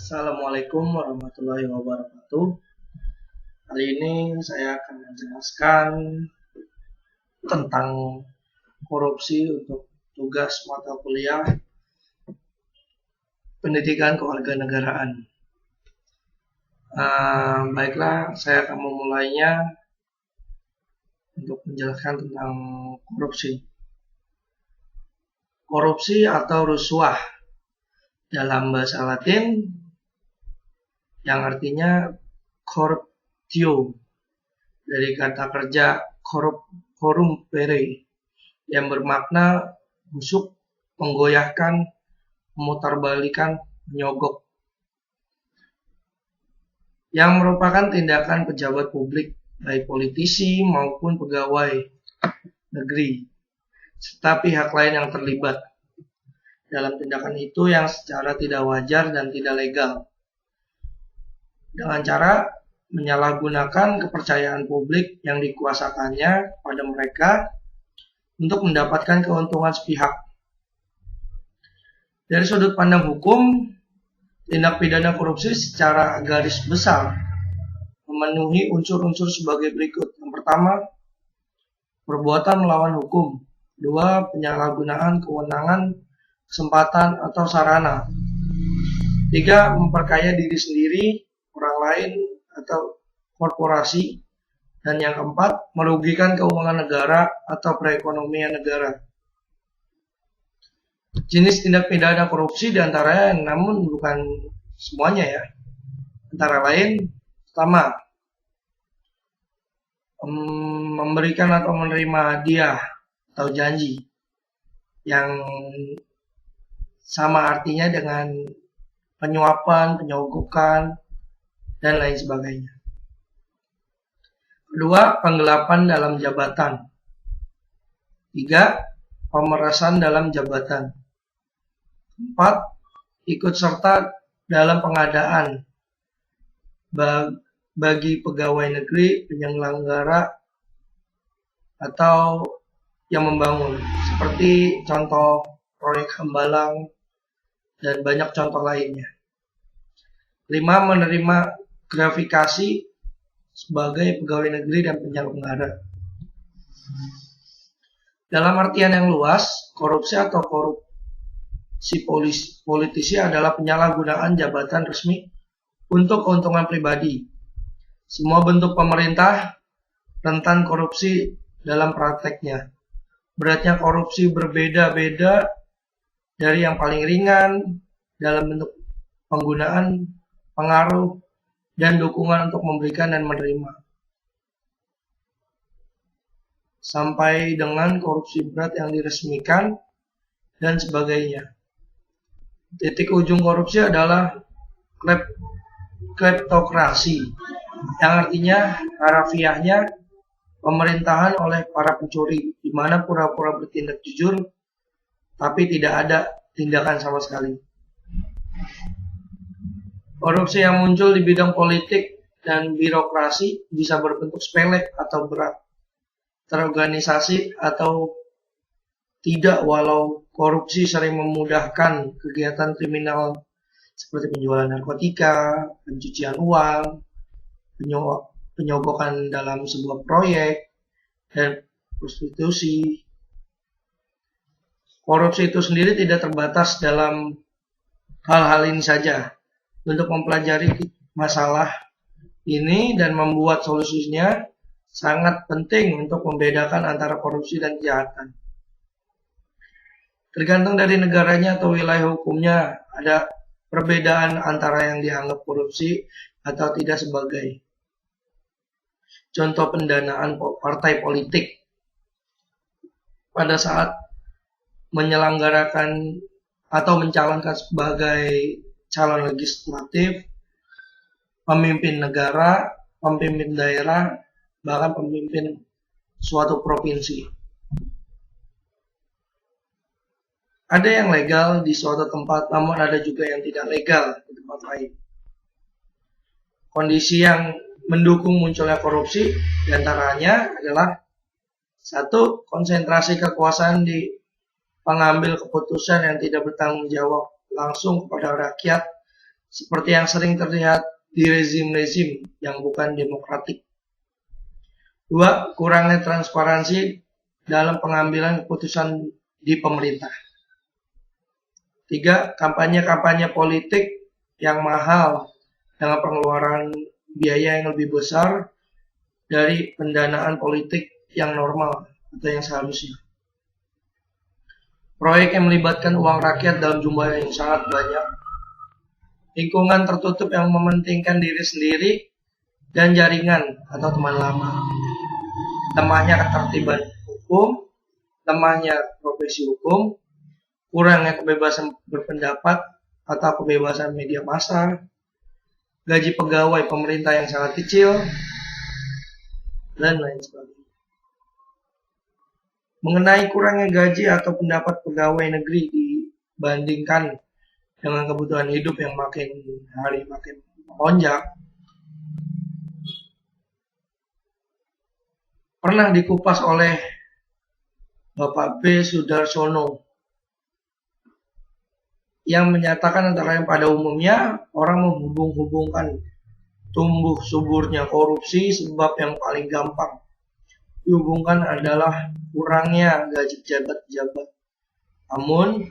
Assalamualaikum warahmatullahi wabarakatuh. Kali ini saya akan menjelaskan tentang korupsi untuk tugas mata kuliah pendidikan kewarganegaraan. Baiklah, saya akan memulainya untuk menjelaskan tentang korupsi. Korupsi atau rusuh dalam bahasa Latin yang artinya corruptio, dari kata kerja corrumpere yang bermakna busuk, menggoyahkan, memutarbalikkan, menyogok, yang merupakan tindakan pejabat publik baik politisi maupun pegawai negeri serta pihak lain yang terlibat dalam tindakan itu yang secara tidak wajar dan tidak legal, dengan cara menyalahgunakan kepercayaan publik yang dikuasakannya pada mereka untuk mendapatkan keuntungan sepihak. Dari sudut pandang hukum, tindak pidana korupsi secara garis besar memenuhi unsur-unsur sebagai berikut. Yang pertama, perbuatan melawan hukum. Kedua, penyalahgunaan kewenangan, kesempatan, atau sarana. Tiga, memperkaya diri sendiri, orang lain, atau korporasi. Dan yang keempat, merugikan keuangan negara atau perekonomian negara. Jenis tindak pidana korupsi diantaranya, namun bukan semuanya ya. Antara lain, pertama, memberikan atau menerima hadiah atau janji yang sama artinya dengan penyuapan, penyogokan, dan lain sebagainya. Kedua, penggelapan dalam jabatan. Tiga, pemerasan dalam jabatan. Empat, ikut serta dalam pengadaan bagi pegawai negeri, penyelenggara, atau yang membangun, seperti contoh proyek Hambalang dan banyak contoh lainnya. 5. Menerima gratifikasi sebagai pegawai negeri dan penyelenggara. Dalam artian yang luas, korupsi atau korupsi politisi adalah penyalahgunaan jabatan resmi untuk keuntungan pribadi. Semua bentuk pemerintah rentan korupsi dalam prakteknya. Beratnya korupsi berbeda-beda, dari yang paling ringan dalam bentuk penggunaan pengaruh dan dukungan untuk memberikan dan menerima, sampai dengan korupsi berat yang diresmikan dan sebagainya. Titik ujung korupsi adalah kleptokrasi, yang artinya harafiahnya pemerintahan oleh para pencuri, di mana pura-pura bertindak jujur tapi tidak ada tindakan sama sekali. Korupsi yang muncul di bidang politik dan birokrasi bisa berbentuk sepele atau berat, terorganisasi atau tidak, walau korupsi sering memudahkan kegiatan kriminal seperti penjualan narkotika, pencucian uang, penyogokan dalam sebuah proyek, dan prostitusi. Korupsi itu sendiri tidak terbatas dalam hal-hal ini saja. Untuk mempelajari masalah ini dan membuat solusinya sangat penting untuk membedakan antara korupsi dan kejahatan. Tergantung dari negaranya atau wilayah hukumnya, ada perbedaan antara yang dianggap korupsi atau tidak sebagai. Contoh pendanaan partai politik pada saat menyelenggarakan atau mencalonkan sebagai calon legislatif, pemimpin negara, pemimpin daerah, bahkan pemimpin suatu provinsi. Ada yang legal di suatu tempat, namun ada juga yang tidak legal di tempat lain. Kondisi yang mendukung munculnya korupsi diantaranya adalah 1. Konsentrasi kekuasaan di pengambil keputusan yang tidak bertanggung jawab langsung kepada rakyat seperti yang sering terlihat di rezim-rezim yang bukan demokratik. 2. Kurangnya transparansi dalam pengambilan keputusan di pemerintah. 3. Kampanye-kampanye politik yang mahal dengan pengeluaran biaya yang lebih besar dari pendanaan politik yang normal atau yang seharusnya. Proyek yang melibatkan uang rakyat dalam jumlah yang sangat banyak. Lingkungan tertutup yang mementingkan diri sendiri dan jaringan atau teman lama. Lemahnya ketertiban hukum, lemahnya profesi hukum, kurangnya kebebasan berpendapat atau kebebasan media massa, gaji pegawai pemerintah yang sangat kecil, dan lain sebagainya. Mengenai kurangnya gaji atau pendapat pegawai negeri dibandingkan dengan kebutuhan hidup yang makin hari makin melonjak, pernah dikupas oleh Bapak B. Sudarsono yang menyatakan antara yang pada umumnya orang menghubung-hubungkan tumbuh suburnya korupsi sebab yang paling gampang dihubungkan adalah kurangnya gaji pejabat-pejabat. Namun,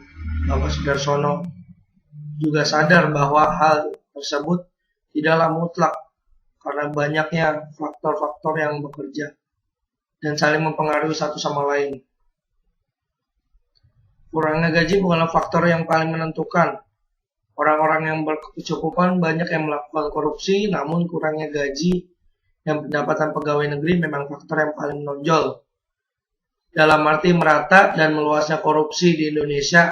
Bapak Sudarsono juga sadar bahwa hal tersebut tidaklah mutlak karena banyaknya faktor-faktor yang bekerja dan saling mempengaruhi satu sama lain. Kurangnya gaji bukanlah faktor yang paling menentukan. Orang-orang yang berkecukupan banyak yang melakukan korupsi, namun kurangnya gaji dan pendapatan pegawai negeri memang faktor yang paling menonjol. Dalam arti merata dan meluasnya korupsi di Indonesia,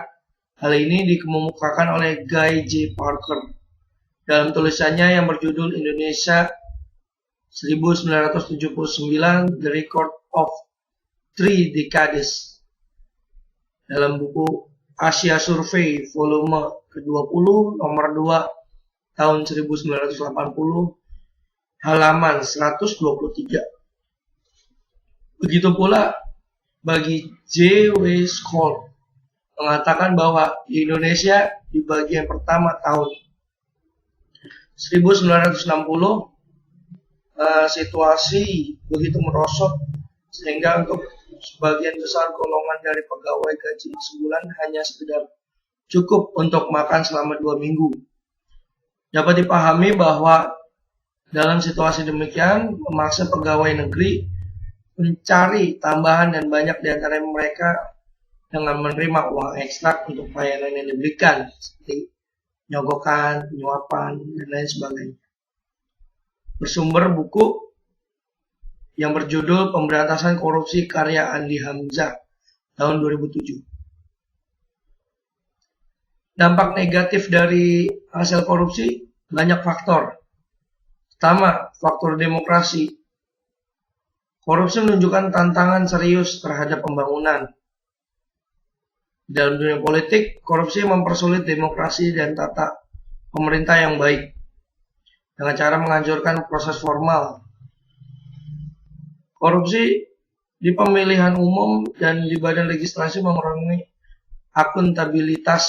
hal ini dikemukakan oleh Guy J. Parker dalam tulisannya yang berjudul Indonesia 1979, The Record of Three Decades, dalam buku Asia Survey volume ke-20 nomor 2 tahun 1980 halaman 123. Begitu pula bagi J. W. Scott mengatakan bahwa di Indonesia di bagian pertama tahun 1960 situasi begitu merosot sehingga untuk sebagian besar golongan dari pegawai gaji sebulan hanya sekedar cukup untuk makan selama 2 minggu. Dapat dipahami bahwa dalam situasi demikian memaksa pegawai negeri mencari tambahan dan banyak di antara mereka dengan menerima uang ekstra untuk pelayanan yang diberikan seperti nyogokan, penyuapan, dan lain sebagainya. Bersumber buku yang berjudul Pemberantasan Korupsi karya Andi Hamzah tahun 2007. Dampak negatif dari hasil korupsi banyak faktor. Pertama, faktor demokrasi. Korupsi menunjukkan tantangan serius terhadap pembangunan. Dalam dunia politik, korupsi mempersulit demokrasi dan tata pemerintah yang baik dengan cara menghancurkan proses formal. Korupsi di pemilihan umum dan di badan legislasi mengurangi akuntabilitas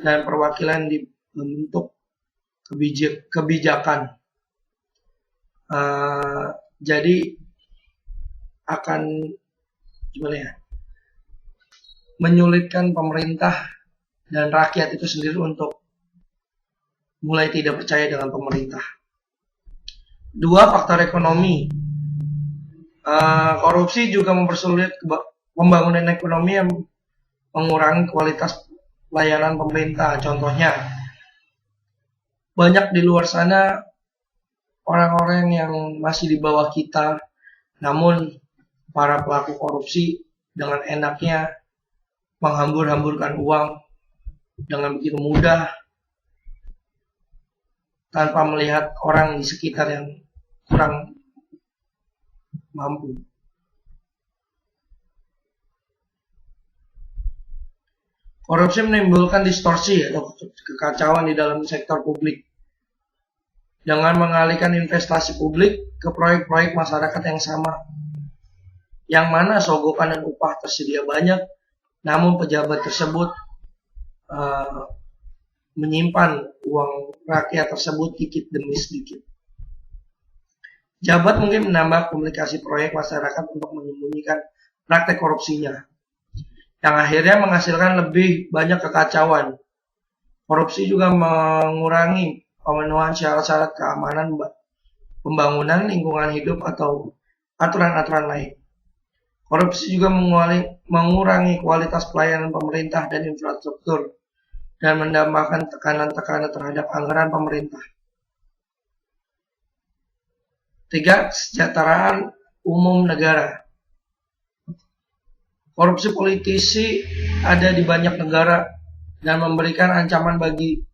dan perwakilan di bentuk kebijakan. Jadi akan menyulitkan pemerintah dan rakyat itu sendiri untuk mulai tidak percaya dengan pemerintah. 2. Faktor ekonomi. Korupsi juga mempersulit pembangunan ekonomi yang mengurangi kualitas layanan pemerintah. Contohnya, banyak di luar sana orang-orang yang masih di bawah kita, namun para pelaku korupsi dengan enaknya menghambur-hamburkan uang dengan begitu mudah tanpa melihat orang di sekitar yang kurang mampu. Korupsi menimbulkan distorsi atau kekacauan di dalam sektor publik dengan mengalihkan investasi publik ke proyek-proyek masyarakat yang sama, yang mana sogokan dan upah tersedia banyak, namun pejabat tersebut menyimpan uang rakyat tersebut sedikit demi sedikit. Jabat mungkin menambah komunikasi proyek masyarakat untuk menyembunyikan praktek korupsinya, yang akhirnya menghasilkan lebih banyak kekacauan. Korupsi juga mengurangi pemenuhan syarat-syarat keamanan pembangunan lingkungan hidup atau aturan-aturan lain. Korupsi juga mengurangi kualitas pelayanan pemerintah dan infrastruktur dan menambahkan tekanan-tekanan terhadap anggaran pemerintah. 3. Kesejahteraan umum negara. Korupsi politisi ada di banyak negara dan memberikan ancaman bagi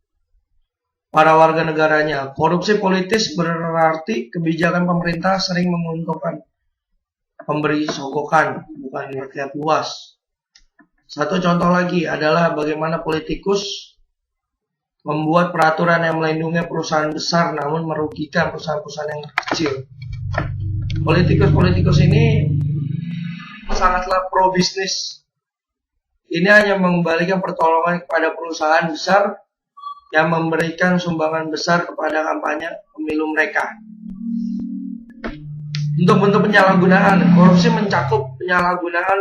para warga negaranya. Korupsi politis berarti kebijakan pemerintah sering menguntungkan pemberi sogokan, bukan rakyat luas. Satu contoh lagi adalah bagaimana politikus membuat peraturan yang melindungi perusahaan besar namun merugikan perusahaan-perusahaan yang kecil. Politikus-politikus ini sangatlah pro bisnis. Ini hanya mengembalikan pertolongan kepada perusahaan besar yang memberikan sumbangan besar kepada kampanye pemilu mereka. Untuk bentuk penyalahgunaan, korupsi mencakup penyalahgunaan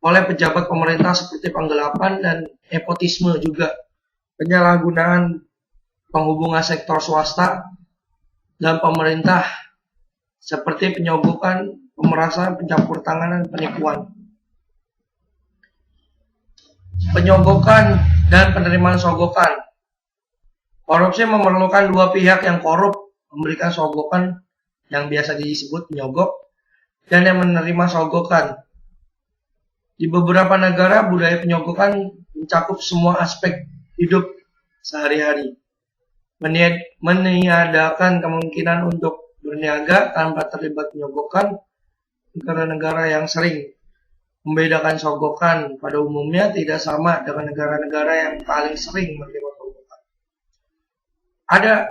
oleh pejabat pemerintah seperti penggelapan dan nepotisme, juga penyalahgunaan penghubungan sektor swasta dan pemerintah seperti penyogokan, pemerasan, pencampur tangan, dan penipuan. Penyogokan dan penerimaan sogokan. Korupsi memerlukan dua pihak yang korup memberikan sogokan yang biasa disebut penyogok dan yang menerima sogokan. Di beberapa negara budaya penyogokan mencakup semua aspek hidup sehari-hari, meniadakan kemungkinan untuk berniaga tanpa terlibat penyogokan. Negara-negara yang sering membedakan sogokan pada umumnya tidak sama dengan negara-negara yang paling sering menerima sogokan.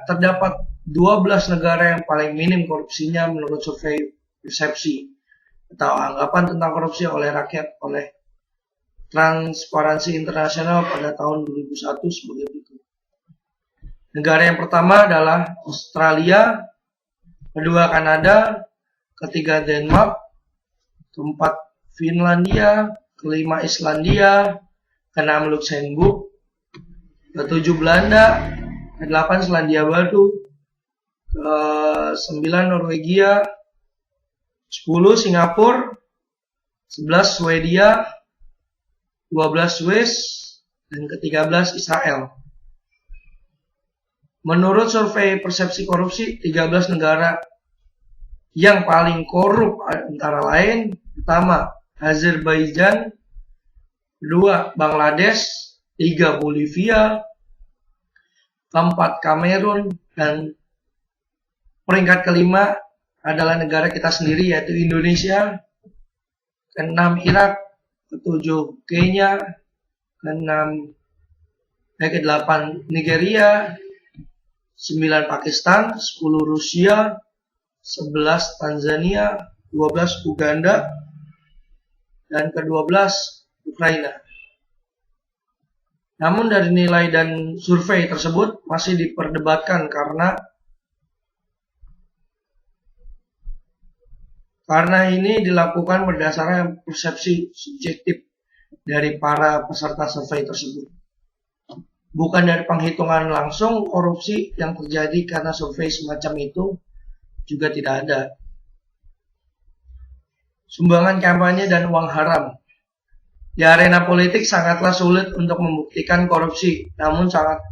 Terdapat 12 negara yang paling minim korupsinya menurut survei persepsi atau anggapan tentang korupsi oleh rakyat oleh Transparansi Internasional pada tahun 2001 sebagai berikut. Negara yang pertama adalah Australia, kedua Kanada, ketiga Denmark, keempat Finlandia, kelima Islandia, keenam Luxembourg, ketujuh Belanda, kedelapan Selandia Baru, ke-9 Norwegia, 10 Singapura, 11 Swedia, 12 Swiss, dan ke-13 Israel. Menurut survei persepsi korupsi, 13 negara yang paling korup antara lain: pertama, Azerbaijan, kedua, Bangladesh, tiga, Bolivia, keempat, Kamerun, dan peringkat kelima adalah negara kita sendiri yaitu Indonesia, keenam Irak, ketujuh Kenya, kedelapan Nigeria, 9 Pakistan, 10 Rusia, 11 Tanzania, 12 Uganda, dan ke-12 Ukraina. Namun dari nilai dan survei tersebut masih diperdebatkan karena ini dilakukan berdasarkan persepsi subjektif dari para peserta survei tersebut. Bukan dari penghitungan langsung korupsi yang terjadi karena survei semacam itu juga tidak ada. Sumbangan kampanye dan uang haram. Di arena politik sangatlah sulit untuk membuktikan korupsi, namun sangat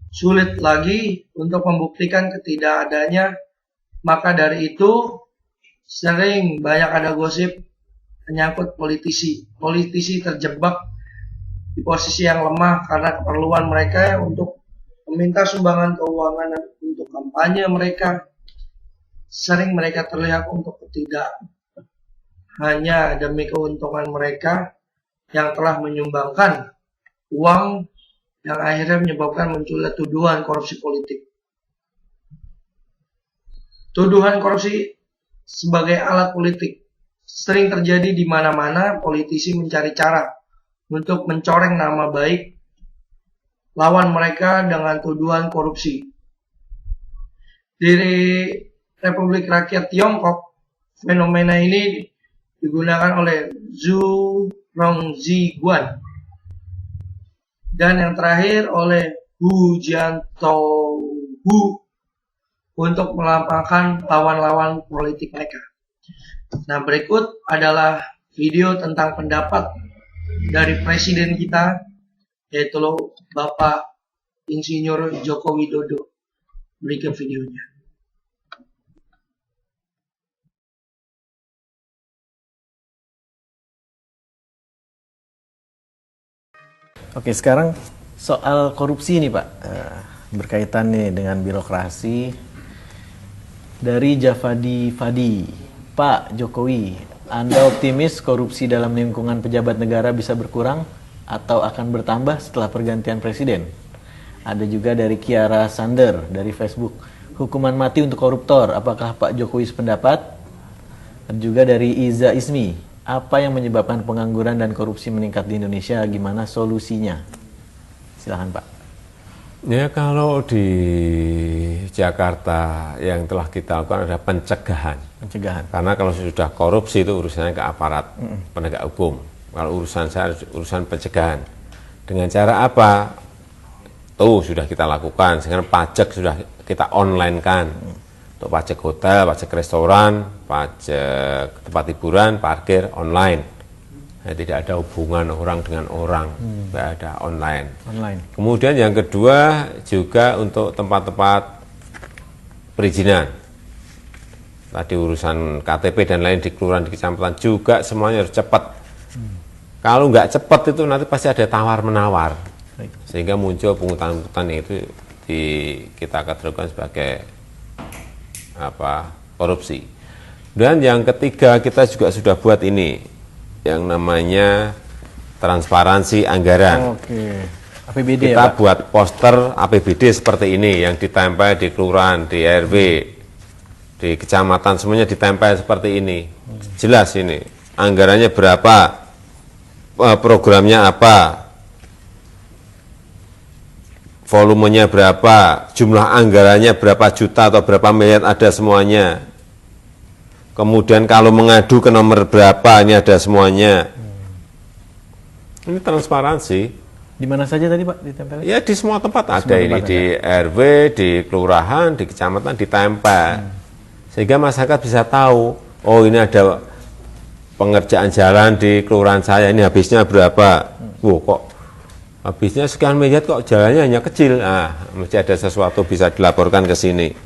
sulit lagi untuk membuktikan ketidakadanya. Maka dari itu, sering banyak ada gosip menyangkut politisi. Politisi terjebak di posisi yang lemah karena keperluan mereka untuk meminta sumbangan keuangan untuk kampanye mereka. Sering mereka terlihat untuk tidak hanya demi keuntungan mereka yang telah menyumbangkan uang yang akhirnya menyebabkan munculnya tuduhan korupsi politik. Tuduhan korupsi sebagai alat politik sering terjadi di mana-mana. Politisi mencari cara untuk mencoreng nama baik lawan mereka dengan tuduhan korupsi. Di Republik Rakyat Tiongkok, fenomena ini digunakan oleh Zhu Rongzhiguan dan yang terakhir oleh Hu Jiantouhu untuk melampangkan lawan-lawan politik mereka. Nah, berikut adalah video tentang pendapat dari presiden kita, yaitu Bapak Insinyur Joko Widodo. Berikut videonya. Oke, sekarang soal korupsi nih Pak, berkaitan nih dengan birokrasi. Dari Javadi Fadi, Pak Jokowi, Anda optimis korupsi dalam lingkungan pejabat negara bisa berkurang atau akan bertambah setelah pergantian presiden? Ada juga dari Kiara Sander dari Facebook, hukuman mati untuk koruptor, apakah Pak Jokowi sependapat? Dan juga dari Iza Ismi, apa yang menyebabkan pengangguran dan korupsi meningkat di Indonesia? Gimana solusinya? Silahkan Pak. Ya, kalau di Jakarta yang telah kita lakukan adalah pencegahan. Karena kalau sudah korupsi itu urusannya ke aparat penegak hukum. Kalau urusan saya urusan pencegahan. Dengan cara apa? Tuh sudah kita lakukan. Sekarang pajak sudah kita online kan. Untuk pajak hotel, pajak restoran, pajak tempat hiburan, parkir online. Ya, tidak ada hubungan orang dengan orang, tidak ada online. Kemudian yang kedua juga untuk tempat-tempat perizinan. Tadi urusan KTP dan lain di kelurahan, di kecamatan juga semuanya harus cepat. Kalau nggak cepat itu nanti pasti ada tawar-menawar. Sehingga muncul pungutan-pungutan itu kita kategorikan sebagai korupsi. Dan yang ketiga kita juga sudah buat ini yang namanya transparansi anggaran. Oke. APBD kita ya, Pak? Buat poster APBD seperti ini yang ditempel di kelurahan, di RW, di kecamatan semuanya ditempel seperti ini. Jelas ini anggarannya berapa, programnya apa, volumenya berapa, jumlah anggarannya berapa juta atau berapa miliar, ada semuanya. Kemudian kalau mengadu ke nomor berapa, ini ada semuanya. Ini transparansi. Di mana saja tadi Pak ditempel? Ya di semua tempat ada Semua ini, tempat di RW, di kelurahan, di kecamatan ditempel. Sehingga masyarakat bisa tahu, oh ini ada pengerjaan jalan di kelurahan saya, ini habisnya berapa. Kok habisnya sekian miliar kok jalannya hanya kecil. Nah, mesti ada sesuatu bisa dilaporkan ke sini.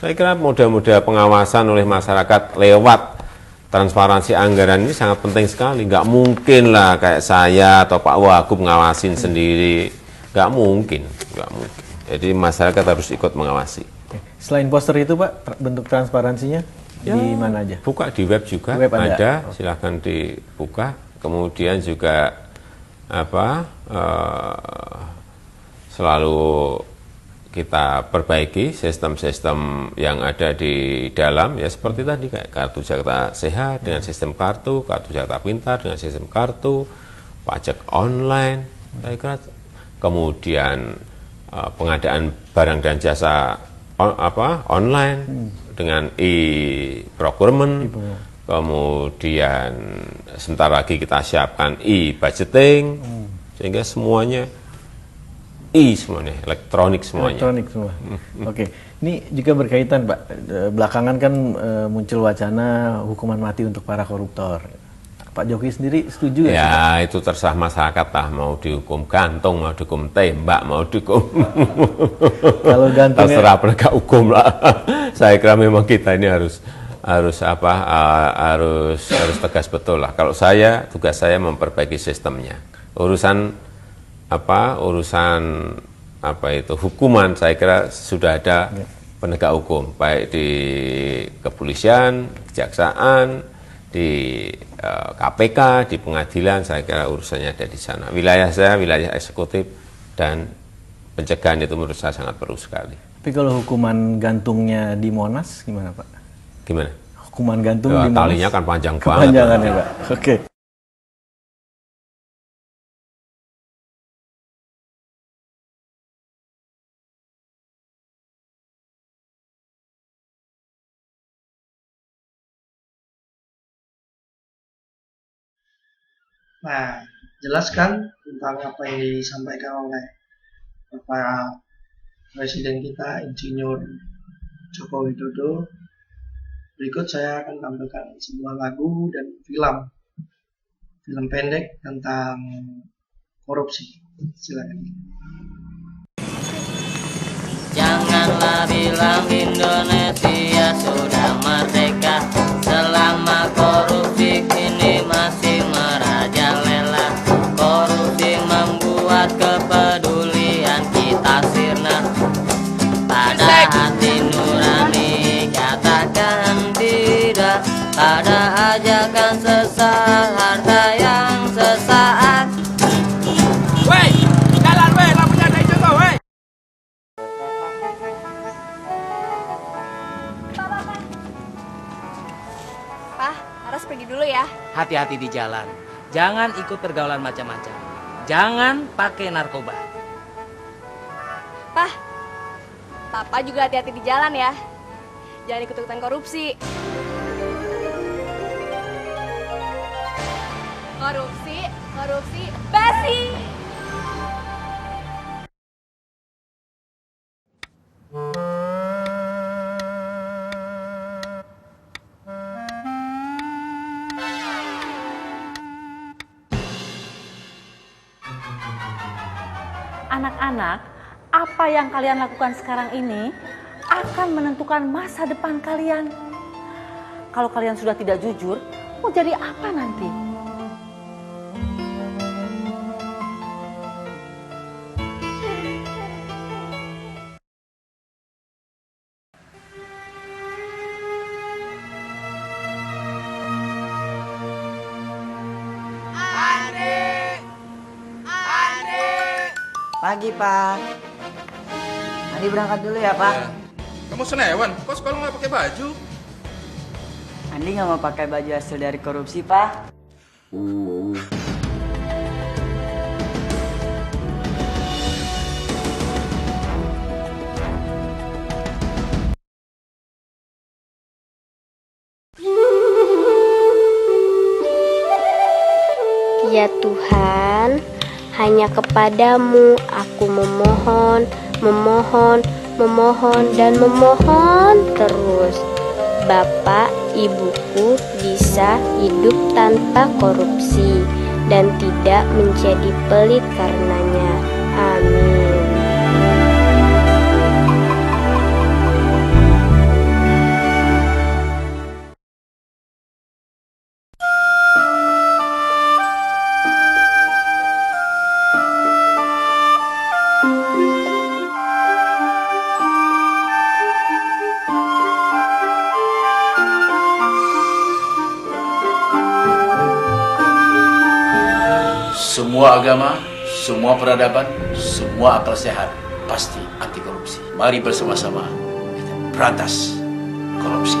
Saya kira model-model pengawasan oleh masyarakat lewat transparansi anggaran ini sangat penting sekali. Nggak mungkin lah kayak saya atau Pak Wagub ngawasin sendiri. Nggak mungkin. Jadi masyarakat harus ikut mengawasi. Selain poster itu Pak, bentuk transparansinya Ya, di mana aja? Buka di web juga, Web ada. Silahkan dibuka. Kemudian juga selalu kita perbaiki sistem-sistem yang ada di dalam, ya seperti tadi kayak kartu Jakarta Sehat dengan sistem kartu Jakarta Pintar dengan sistem kartu, pajak online, saya kira. Kemudian pengadaan barang dan jasa online dengan e-procurement. Kemudian sebentar lagi kita siapkan e-budgeting, sehingga semuanya semuanya, elektronik semuanya. Elektronik semua. Oke, ini juga berkaitan Pak. Belakangan kan muncul wacana hukuman mati untuk para koruptor. Pak Jokowi sendiri setuju ya? Ya itu terserah masyarakat lah, mau dihukum gantung, mau dihukum tembak, mau dihukum. Kalau gantung terserah penegak hukum lah. Saya kira memang kita ini harus tegas betul lah. Kalau tugas saya memperbaiki sistemnya. Urusan hukuman saya kira sudah ada penegak hukum, baik di kepolisian, kejaksaan, di KPK, di pengadilan. Saya kira urusannya ada di sana. Wilayah saya wilayah eksekutif, dan pencegahan itu menurut saya sangat perlu sekali. Tapi kalau hukuman gantungnya di Monas gimana Pak? Gimana? Hukuman gantung di Monas? Talinya kan panjang banget. Kepanjangan ya Pak. Oke. Nah, jelaskan tentang apa yang disampaikan oleh Bapak Presiden kita, Insinyur Joko Widodo. Berikut saya akan tampilkan sebuah lagu dan film pendek tentang korupsi. Silakan. Janganlah bilang Indonesia sudah merdeka, selama korupsi kini masih merajalela. Korupsi membuat kepedulian kita sirna. Pada hati nurani katakan tidak, pada ajakan sesat, harta yang sesaat. Wey, jalan wey, lampunya ada hijau kau wey. Pak, Laras pergi dulu ya. Hati-hati di jalan. Jangan ikut pergaulan macam-macam. Jangan pakai narkoba. Pak, Papa juga hati-hati di jalan ya. Jangan ikut-ikutan korupsi. Korupsi, basi. Anak-anak, apa yang kalian lakukan sekarang ini akan menentukan masa depan kalian. Kalau kalian sudah tidak jujur, mau jadi apa nanti? Pagi, Pak. Andi berangkat dulu ya, Pak. Ya. Kamu senewan, kok sekolah nggak pakai baju? Andi nggak mau pakai baju hasil dari korupsi, Pak. Ya Tuhan, hanya kepadamu aku memohon, dan memohon terus. Bapak, ibuku bisa hidup tanpa korupsi dan tidak menjadi pelit karenanya. Amin. Semua agama, semua peradaban, semua akal sehat pasti anti korupsi. Mari bersama-sama kita berantas korupsi.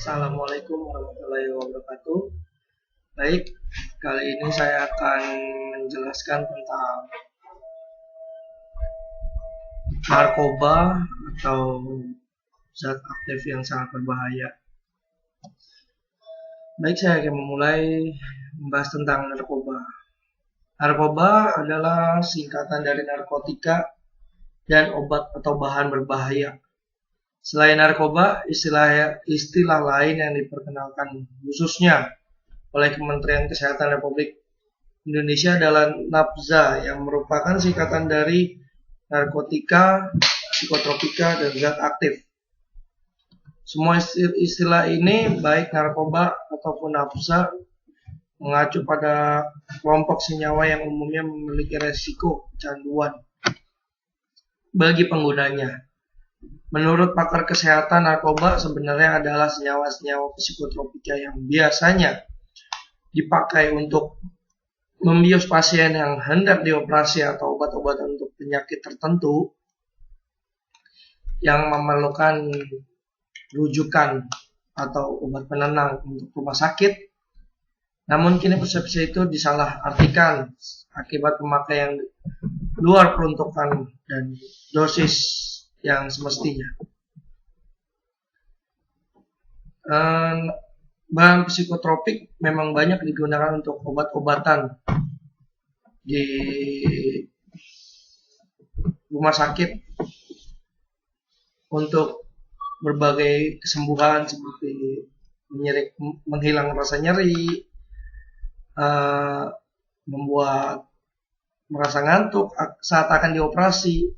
Assalamualaikum warahmatullahi wabarakatuh. Baik, kali ini saya akan menjelaskan tentang narkoba atau zat aktif yang sangat berbahaya. Baik, saya akan memulai membahas tentang narkoba. Narkoba adalah singkatan dari narkotika dan obat atau bahan berbahaya. Selain narkoba, istilah lain yang diperkenalkan khususnya oleh Kementerian Kesehatan Republik Indonesia adalah NAPZA yang merupakan singkatan dari narkotika, psikotropika, dan zat aktif. Semua istilah ini, baik narkoba ataupun NAPZA, mengacu pada kelompok senyawa yang umumnya memiliki resiko kecanduan bagi penggunanya. Menurut pakar kesehatan, narkoba sebenarnya adalah senyawa-senyawa psikotropika yang biasanya dipakai untuk membius pasien yang hendak dioperasi atau obat-obatan untuk penyakit tertentu yang memerlukan rujukan atau obat penenang untuk rumah sakit. Namun kini persepsi itu disalahartikan akibat pemakaian luar peruntukan dan dosis yang semestinya. Bahan psikotropik memang banyak digunakan untuk obat-obatan di rumah sakit untuk berbagai kesembuhan seperti menghilang rasa nyeri, membuat merasa ngantuk saat akan dioperasi.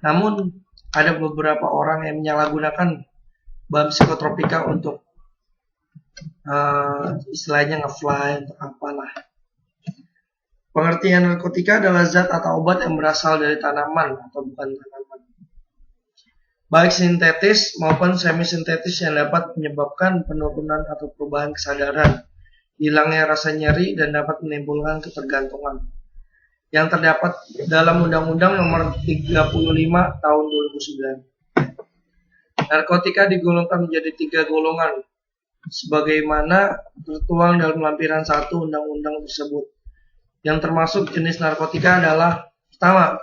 Namun ada beberapa orang yang menyalahgunakan bahan psikotropika untuk istilahnya nge-fly atau apalah. Pengertian narkotika adalah zat atau obat yang berasal dari tanaman atau bukan tanaman, baik sintetis maupun semi-sintetis, yang dapat menyebabkan penurunan atau perubahan kesadaran, hilangnya rasa nyeri, dan dapat menimbulkan ketergantungan, yang terdapat dalam Undang-Undang Nomor 35 Tahun 2009. Narkotika digolongkan menjadi 3 golongan, sebagaimana tertuang dalam lampiran 1 Undang-Undang tersebut. Yang termasuk jenis narkotika adalah: pertama,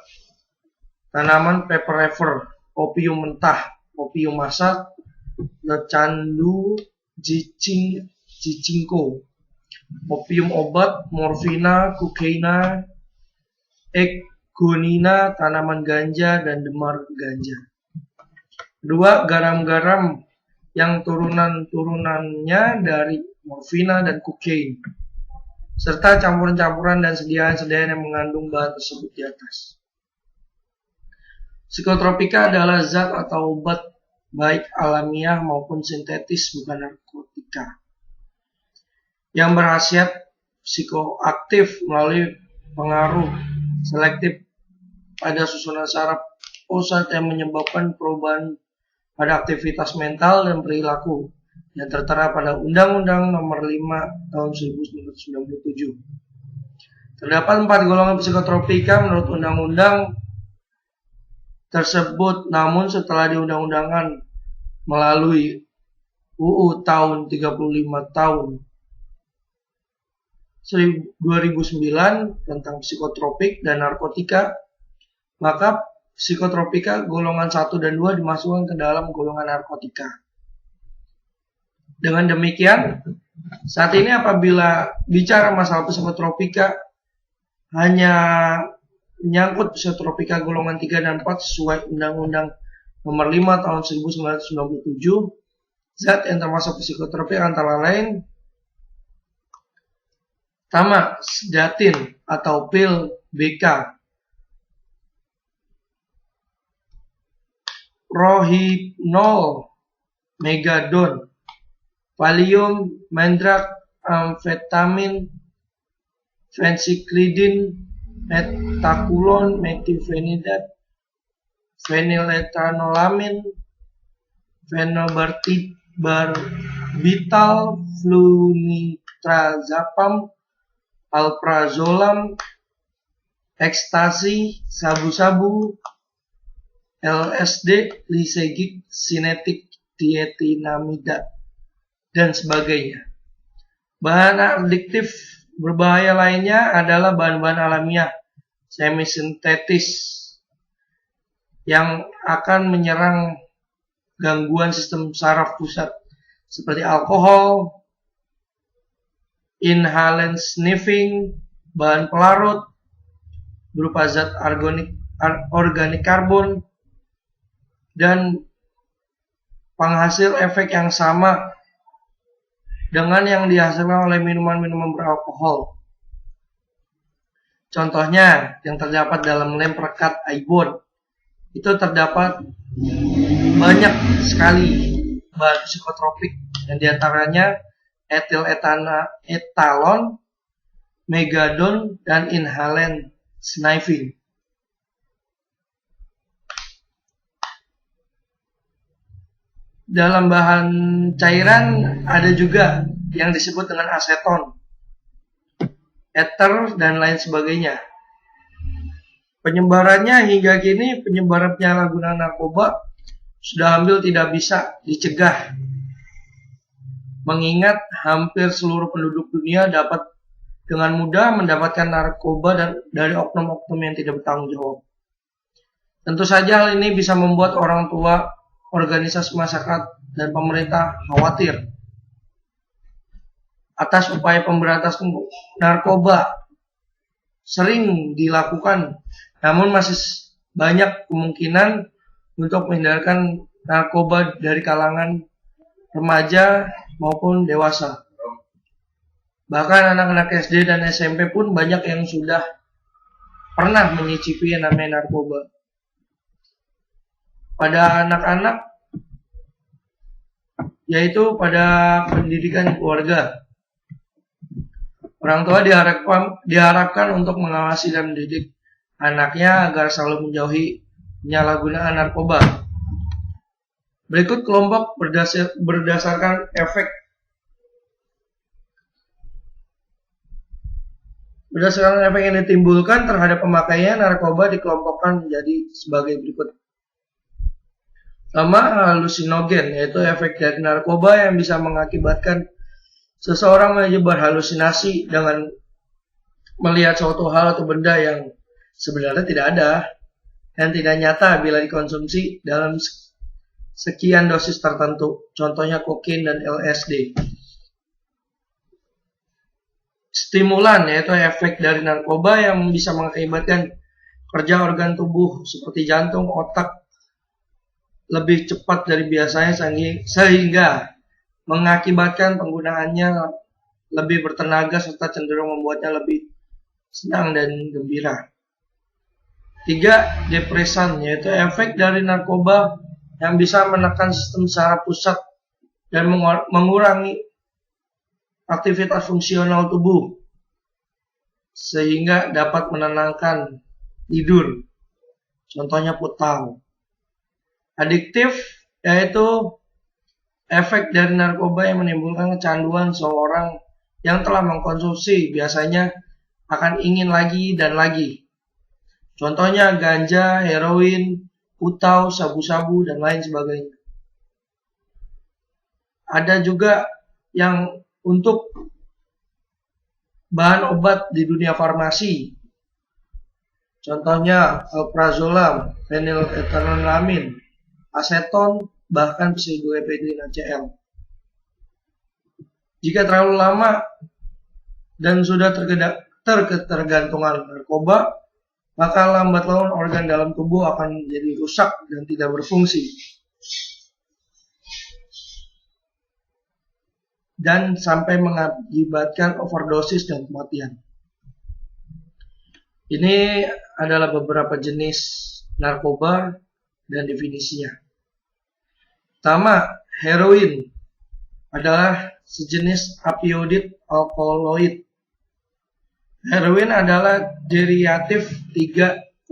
tanaman pepperever, opium mentah, opium masak, lecandu, jicinko, opium obat, morfina, kokaina, egonina, tanaman ganja, dan demar ganja. Kedua, garam-garam yang turunannya dari morfina dan kokain, serta campuran-campuran dan sediaan-sediaan yang mengandung bahan tersebut di atas. Psikotropika adalah zat atau obat baik alamiah maupun sintetis bukan narkotika yang berkhasiat psikoaktif melalui pengaruh selektif pada susunan saraf pusat yang menyebabkan perubahan pada aktivitas mental dan perilaku yang tertera pada Undang-Undang Nomor 5 Tahun 1997. Terdapat 4 golongan psikotropika menurut undang-undang tersebut, namun setelah diundang-undangkan melalui UU tahun 35 tahun 2009 tentang psikotropik dan narkotika, maka psikotropika golongan 1 dan 2 dimasukkan ke dalam golongan narkotika. Dengan demikian, saat ini apabila bicara masalah psikotropika, hanya menyangkut psikotropika golongan 3 dan 4 sesuai Undang-Undang Nomor 5 Tahun 1997. Zat yang termasuk psikotropika antara lain: pertama, sedatin atau pil BK, rohypnol, megadon, valium, mandrak, amfetamin, fensiklidin, metakulon, metilfenidat, feniletanolamin, fenobarbital, flunitrazepam, alprazolam, ekstasi, sabu-sabu, LSD, lisegik, sinetik, dietinamida, dan sebagainya. Bahan adiktif berbahaya lainnya adalah bahan-bahan alamiah semi-sintetis yang akan menyerang gangguan sistem saraf pusat seperti alkohol, inhalant sniffing, bahan pelarut berupa zat organik karbon, dan penghasil efek yang sama dengan yang dihasilkan oleh minuman-minuman beralkohol. Contohnya yang terdapat dalam lem perekat Aibon, itu terdapat banyak sekali bahan psikotropik, dan diantaranya etalon, megadon, dan inhalant sniffing. Dalam bahan cairan ada juga yang disebut dengan aseton, ether, dan lain sebagainya. Penyebarannya hingga kini, penyebaran penyalahgunaan narkoba sudah hampir tidak bisa dicegah, mengingat hampir seluruh penduduk dunia dapat dengan mudah mendapatkan narkoba dan dari oknum-oknum yang tidak bertanggung jawab. Tentu saja hal ini bisa membuat orang tua, organisasi masyarakat, dan pemerintah khawatir atas upaya pemberantasan narkoba sering dilakukan, namun masih banyak kemungkinan untuk menghindarkan narkoba dari kalangan remaja maupun dewasa. Bahkan anak-anak SD dan SMP pun banyak yang sudah pernah menyicipi yang namanya narkoba. Pada anak-anak, yaitu pada pendidikan keluarga, orang tua diharapkan untuk mengawasi dan mendidik anaknya agar selalu menjauhi penyalahgunaan narkoba. Berikut kelompok berdasarkan efek. Berdasarkan efek yang ditimbulkan terhadap pemakaian narkoba dikelompokkan menjadi sebagai berikut. Pertama, halusinogen, yaitu efek dari narkoba yang bisa mengakibatkan seseorang menjadi berhalusinasi dengan melihat suatu hal atau benda yang sebenarnya tidak ada dan tidak nyata bila dikonsumsi dalam sekian dosis tertentu, contohnya kokain dan LSD. Stimulan, yaitu efek dari narkoba yang bisa mengakibatkan kerja organ tubuh seperti jantung, otak lebih cepat dari biasanya sehingga mengakibatkan penggunaannya lebih bertenaga serta cenderung membuatnya lebih senang dan gembira. 3. Depresan, yaitu efek dari narkoba yang bisa menekan sistem saraf pusat dan mengurangi aktivitas fungsional tubuh sehingga dapat menenangkan tidur, contohnya putau. Adiktif, yaitu efek dari narkoba yang menimbulkan kecanduan seorang yang telah mengkonsumsi biasanya akan ingin lagi dan lagi, contohnya ganja, heroin, putau, sabu-sabu, dan lain sebagainya. Ada juga yang untuk bahan obat di dunia farmasi, contohnya alprazolam, fenilethylamine, aseton, bahkan pseudoephedrine HCl. Jika terlalu lama dan sudah terketergantungan narkoba, maka lambat laun organ dalam tubuh akan menjadi rusak dan tidak berfungsi, dan sampai mengakibatkan overdosis dan kematian. Ini adalah beberapa jenis narkoba dan definisinya. Pertama, heroin adalah sejenis opioid alkaloid. Heroin adalah derivatif 3,6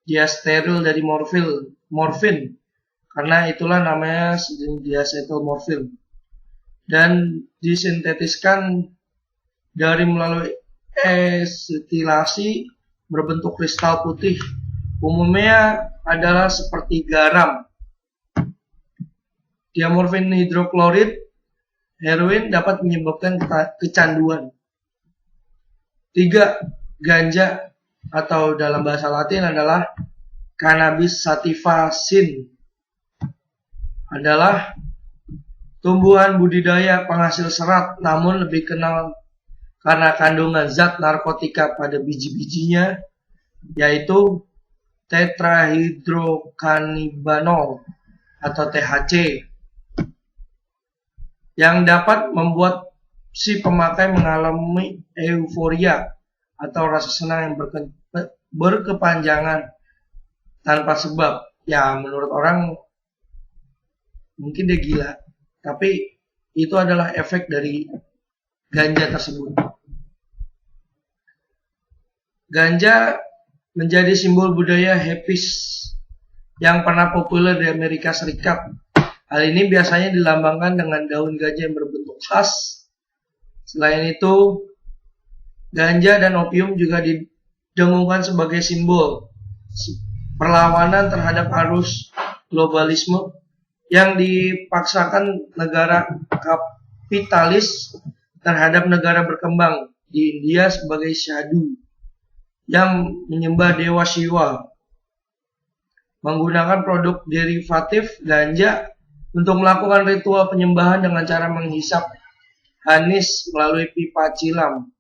diasteril dari morfin, karena itulah namanya diacetylmorfin, dan disintetiskan dari melalui esetilasi berbentuk kristal putih. Umumnya adalah seperti garam. Diamorfin hidroklorid heroin dapat menyebabkan kecanduan. 3. Ganja atau dalam bahasa Latin adalah Cannabis sativa syn adalah tumbuhan budidaya penghasil serat namun lebih kenal karena kandungan zat narkotika pada biji-bijinya, yaitu tetrahydrocannabinol atau THC, yang dapat membuat si pemakai mengalami euforia atau rasa senang yang berkepanjangan tanpa sebab. Ya, menurut orang mungkin dia gila, tapi itu adalah efek dari ganja tersebut. Ganja menjadi simbol budaya hippies yang pernah populer di Amerika Serikat. Hal ini biasanya dilambangkan dengan daun ganja yang berbentuk khas. Selain itu, ganja dan opium juga didengungkan sebagai simbol perlawanan terhadap arus globalisme yang dipaksakan negara kapitalis terhadap negara berkembang. Di India sebagai syadu yang menyembah dewa Shiva, menggunakan produk derivatif ganja untuk melakukan ritual penyembahan dengan cara menghisap hanis melalui pipa cilam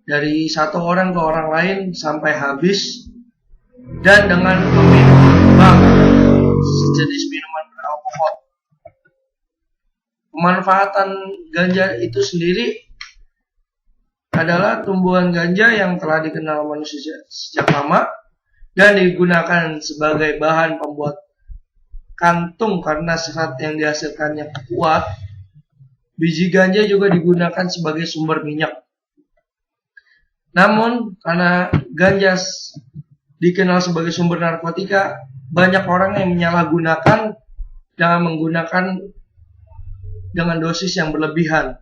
dari satu orang ke orang lain sampai habis, dan dengan meminum bang, sejenis minuman beralkohol. Pemanfaatan ganja itu sendiri adalah tumbuhan ganja yang telah dikenal manusia sejak lama dan digunakan sebagai bahan pembuat kantung karena serat yang dihasilkannya kuat. Biji ganja juga digunakan sebagai sumber minyak. Namun karena ganja dikenal sebagai sumber narkotika, banyak orang yang menyalahgunakan dengan menggunakan dengan dosis yang berlebihan.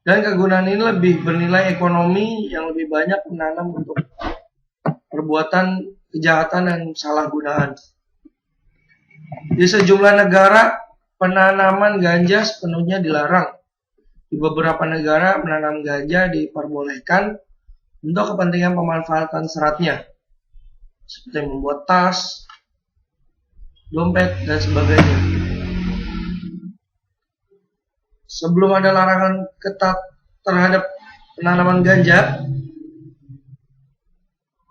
Dan kegunaan ini lebih bernilai ekonomi yang lebih banyak menanam untuk perbuatan kejahatan dan salah gunaan. Di sejumlah negara, penanaman ganja sepenuhnya dilarang. Di beberapa negara, menanam ganja diperbolehkan untuk kepentingan pemanfaatan seratnya, seperti membuat tas, dompet, dan sebagainya. Sebelum ada larangan ketat terhadap penanaman ganja,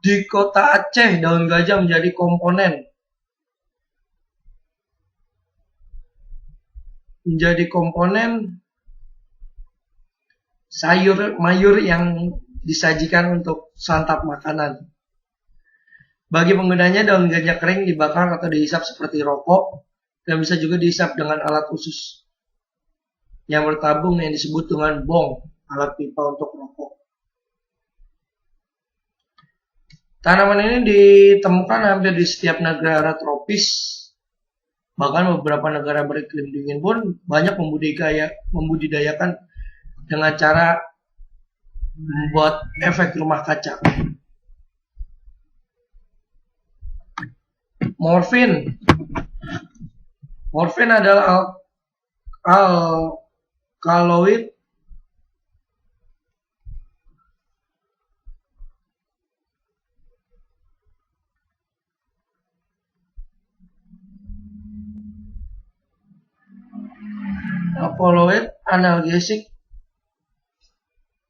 di kota Aceh daun ganja menjadi komponen sayur mayur yang disajikan untuk santap makanan. Bagi penggunanya, daun ganja kering dibakar atau dihisap seperti rokok, dan bisa juga dihisap dengan alat khusus yang bertabung yang disebut dengan bong, alat pipa untuk rokok. Tanaman ini ditemukan hampir di setiap negara tropis. Bahkan beberapa negara beriklim dingin pun banyak membudidayakan dengan cara membuat efek rumah kaca. Morfin adalah alkaloid analgesik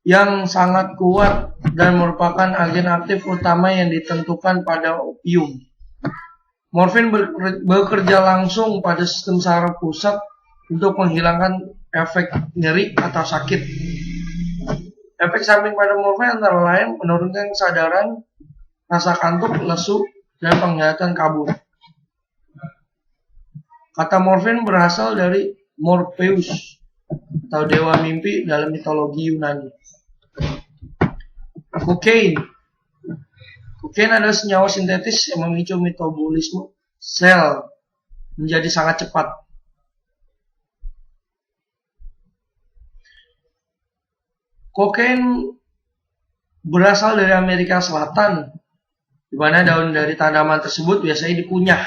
yang sangat kuat dan merupakan agen aktif utama yang ditentukan pada opium. Morfin bekerja langsung pada sistem saraf pusat untuk menghilangkan efek nyeri atau sakit. Efek samping pada morfin antara lain menurunkan kesadaran, rasa kantuk, lesu, dan penglihatan kabur. Kata morfin berasal dari Morpheus atau dewa mimpi dalam mitologi Yunani. Kokain adalah senyawa sintetis yang memicu metabolisme sel menjadi sangat cepat. Kokain berasal dari Amerika Selatan, di mana daun dari tanaman tersebut biasanya dikunyah,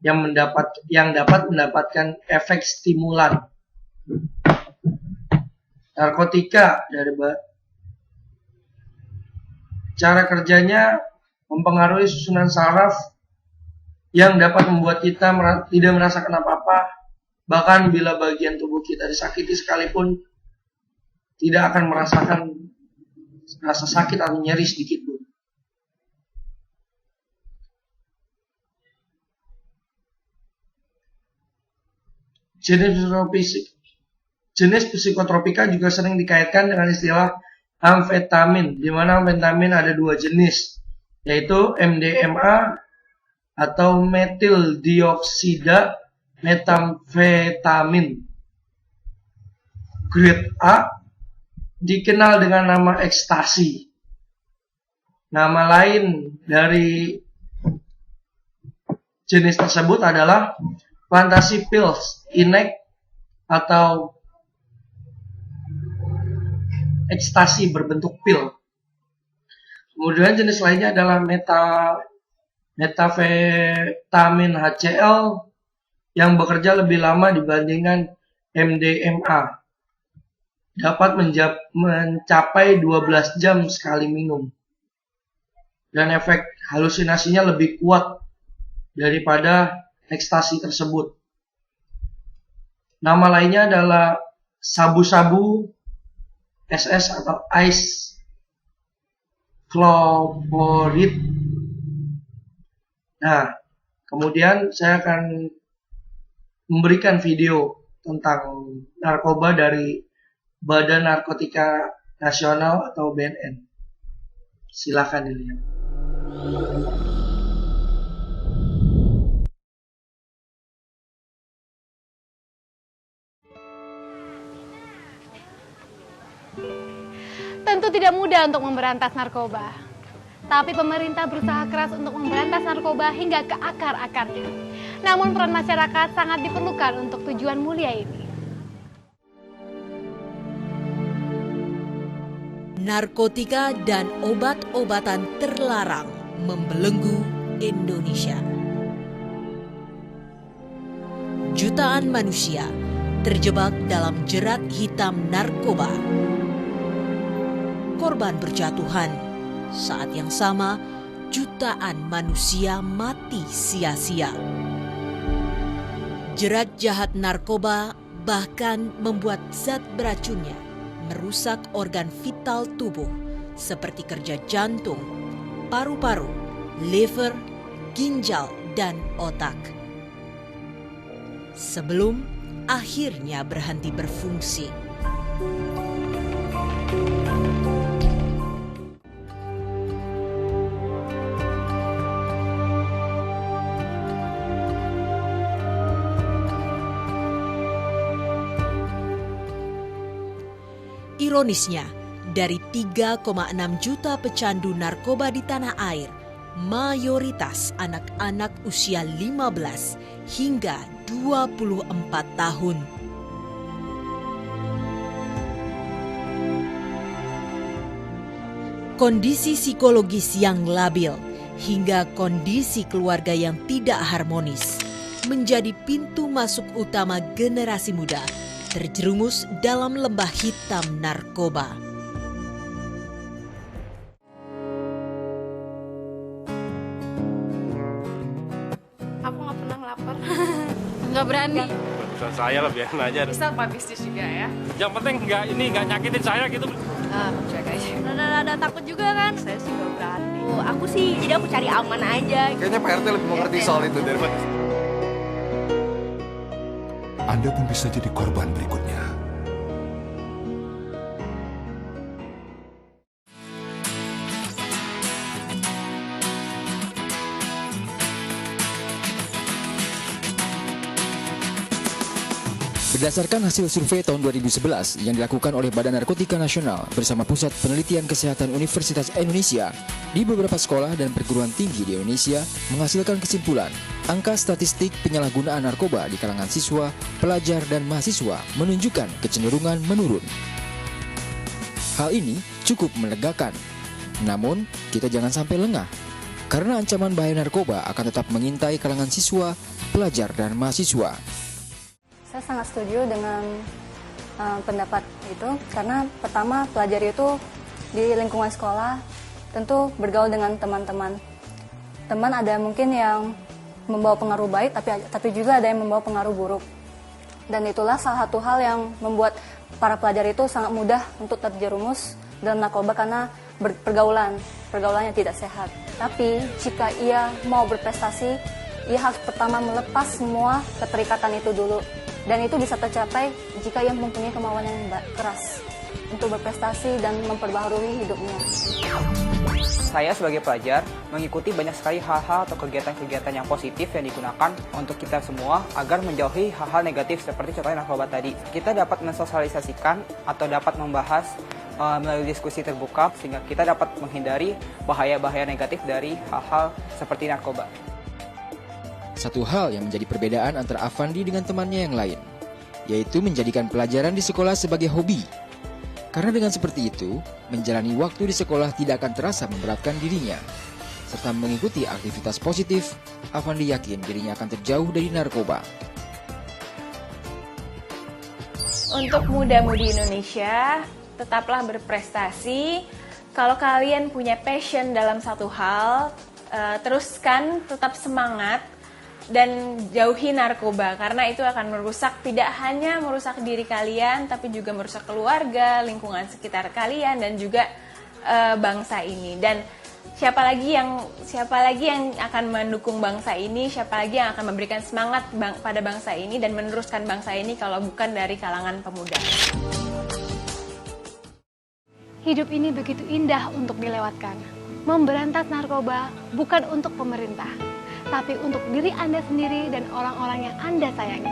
yang dapat mendapatkan efek stimulan Narkotika cara kerjanya mempengaruhi susunan saraf yang dapat membuat kita tidak merasakan apa-apa, bahkan bila bagian tubuh kita disakiti sekalipun tidak akan merasakan rasa sakit atau nyeri sedikit pun. Jenis psikotropika juga sering dikaitkan dengan istilah amfetamin, di mana amfetamin ada dua jenis, yaitu MDMA atau metil dioksida metamfetamin. Grade A dikenal dengan nama ekstasi. Nama lain dari jenis tersebut adalah fantasy pills, inek atau ekstasi berbentuk pil. Kemudian jenis lainnya adalah metafetamin HCl yang bekerja lebih lama dibandingkan MDMA. Dapat mencapai 12 jam sekali minum. Dan efek halusinasinya lebih kuat daripada ekstasi tersebut. Nama lainnya adalah sabu-sabu, SS atau ice chloride. Nah, kemudian saya akan memberikan video tentang narkoba dari Badan Narkotika Nasional atau BNN. Silakan dilihat. Tentu tidak mudah untuk memberantas narkoba. Tapi pemerintah berusaha keras untuk memberantas narkoba hingga ke akar-akarnya. Namun peran masyarakat sangat diperlukan untuk tujuan mulia ini. Narkotika dan obat-obatan terlarang membelenggu Indonesia. Jutaan manusia terjebak dalam jerat hitam narkoba. Korban berjatuhan, saat yang sama jutaan manusia mati sia-sia. Jerat jahat narkoba bahkan membuat zat beracunnya merusak organ vital tubuh seperti kerja jantung, paru-paru, liver, ginjal, dan otak. Sebelum akhirnya berhenti berfungsi. Ironisnya, dari 3,6 juta pecandu narkoba di tanah air, mayoritas anak-anak usia 15 hingga 24 tahun. Kondisi psikologis yang labil hingga kondisi keluarga yang tidak harmonis menjadi pintu masuk utama generasi muda terjerumus dalam lembah hitam narkoba. Aku nggak pernah ngelapar. Nggak berani. Urusan saya lah, biarin aja. Bisa Pak bisnis juga ya. Yang penting nggak nyakitin saya gitu. Jaga aja. Rada takut juga kan? Saya sih nggak berani. Aku sih, jadi aku cari aman aja. Kayaknya Pak RT lebih mengerti soal itu daripada... Anda pun bisa jadi korban berikutnya. Berdasarkan hasil survei tahun 2011 yang dilakukan oleh Badan Narkotika Nasional bersama Pusat Penelitian Kesehatan Universitas Indonesia, di beberapa sekolah dan perguruan tinggi di Indonesia menghasilkan kesimpulan, angka statistik penyalahgunaan narkoba di kalangan siswa, pelajar, dan mahasiswa menunjukkan kecenderungan menurun. Hal ini cukup melegakan. Namun, kita jangan sampai lengah, karena ancaman bahaya narkoba akan tetap mengintai kalangan siswa, pelajar, dan mahasiswa. Saya sangat setuju dengan pendapat itu karena pertama pelajari itu di lingkungan sekolah tentu bergaul dengan teman-teman. Teman ada mungkin yang membawa pengaruh baik tapi juga ada yang membawa pengaruh buruk. Dan itulah salah satu hal yang membuat para pelajar itu sangat mudah untuk terjerumus dalam narkoba karena pergaulannya tidak sehat. Tapi jika ia mau berprestasi, ia harus pertama melepas semua keterikatan itu dulu. Dan itu bisa tercapai jika ia mempunyai kemauan yang keras untuk berprestasi dan memperbaharui hidupnya. Saya sebagai pelajar mengikuti banyak sekali hal-hal atau kegiatan-kegiatan yang positif yang digunakan untuk kita semua agar menjauhi hal-hal negatif seperti contohnya narkoba tadi. Kita dapat mensosialisasikan atau dapat membahas melalui diskusi terbuka sehingga kita dapat menghindari bahaya-bahaya negatif dari hal-hal seperti narkoba. Satu hal yang menjadi perbedaan antara Afandi dengan temannya yang lain, yaitu menjadikan pelajaran di sekolah sebagai hobi. Karena dengan seperti itu, menjalani waktu di sekolah tidak akan terasa memberatkan dirinya. Serta mengikuti aktivitas positif, Afandi yakin dirinya akan terjauh dari narkoba. Untuk muda-mudi Indonesia, tetaplah berprestasi. Kalau kalian punya passion dalam satu hal, teruskan, tetap semangat. Dan jauhi narkoba karena itu akan merusak, tidak hanya merusak diri kalian tapi juga merusak keluarga, lingkungan sekitar kalian dan juga bangsa ini. Dan siapa lagi yang akan mendukung bangsa ini, siapa lagi yang akan memberikan semangat pada bangsa ini dan meneruskan bangsa ini kalau bukan dari kalangan pemuda. Hidup ini begitu indah untuk dilewatkan. Memberantas narkoba bukan untuk pemerintah, tapi untuk diri Anda sendiri dan orang-orang yang Anda sayangi.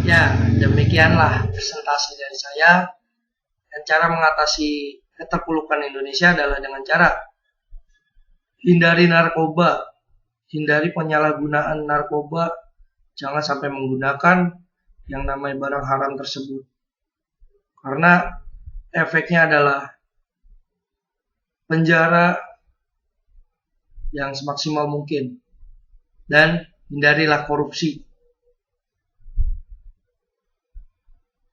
Ya, demikianlah presentasi dari saya. Dan cara mengatasi keterpurukan Indonesia adalah dengan cara hindari narkoba, hindari penyalahgunaan narkoba, jangan sampai menggunakan yang namanya barang haram tersebut. Karena efeknya adalah penjara yang semaksimal mungkin. Dan hindarilah korupsi.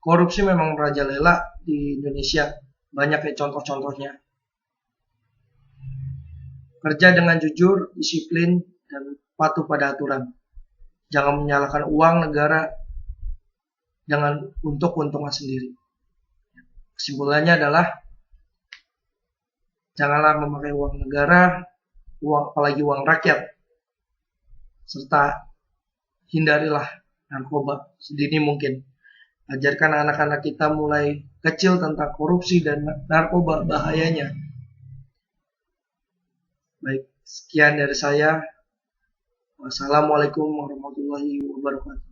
Korupsi memang merajalela di Indonesia. Banyak contoh-contohnya. Kerja dengan jujur, disiplin, dan patuh pada aturan. Jangan menyalahkan uang negara dengan untuk keuntungan sendiri. Kesimpulannya adalah janganlah memakai uang negara, apalagi uang rakyat, serta hindarilah narkoba sedini mungkin. Ajarkan anak-anak kita mulai kecil tentang korupsi dan narkoba bahayanya. Baik, sekian dari saya. Wassalamualaikum warahmatullahi wabarakatuh.